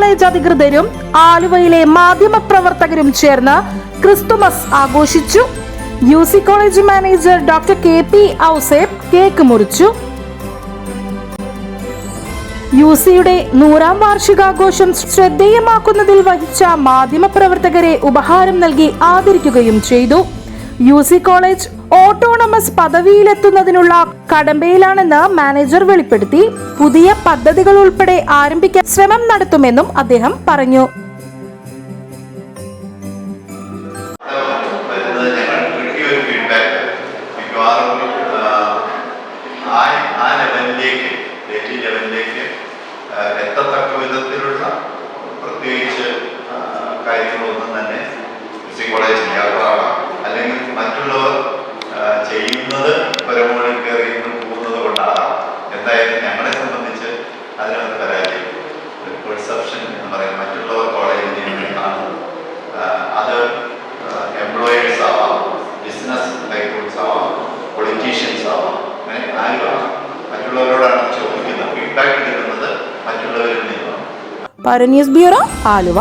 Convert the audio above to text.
College അധികൃതരും ആലുവയിലെ മാധ്യമപ്രവർത്തകരും ചേർന്ന് ക്രിസ്തുമസ് ആഘോഷിച്ചു. UC college manager doctor KP Ouseph cake മുറിച്ചു. UCയുടെ 100ാം വാർഷികാഘോഷം ശ്രദ്ധേയമാക്കുന്നതിൽ വഹിച്ച മാധ്യമപ്രവർത്തകരെ ഉപഹാരം നൽകി ആദരിക്കുകയും ചെയ്തു. UC കോളേജ് ഓട്ടോണമസ് പദവിയിലെത്തുന്നതിനുള്ള കടമ്പയിലാണെന്ന് മാനേജർ വെളിപ്പെടുത്തി. പുതിയ പദ്ധതികൾ ഉൾപ്പെടെ ആരംഭിക്കാൻ ശ്രമം നടത്തുമെന്നും അദ്ദേഹം പറഞ്ഞു. കാര്യങ്ങളൊന്നും തന്നെ കോളേജ് അല്ലെങ്കിൽ മറ്റുള്ളവർ ചെയ്യുന്നത് പരമോളിൽ കയറി പോകുന്നത് കൊണ്ടാകാം. എന്തായാലും ഞങ്ങളെ സംബന്ധിച്ച് അതിനകത്ത് പരാജയം പെർസെപ്ഷൻ എന്ന് പറയുന്നത് മറ്റുള്ളവർ കോളേജിനെ കാണുന്നത്. അത് എംപ്ലോയേഴ്സ് ആവാം, ബിസിനസ് ടൈക്കൂൺസ് ആവാം, പൊളിറ്റീഷ്യൻസ് ആവാം, അങ്ങനെ ആരും ആവാം. മറ്റുള്ളവരോടാണ് ചോദിക്കുന്നത്, ഫീഡ്ബാക്ക് കിട്ടുന്നത് മറ്റുള്ളവരിൽ നിന്നാണ്. News bureau, Aluva.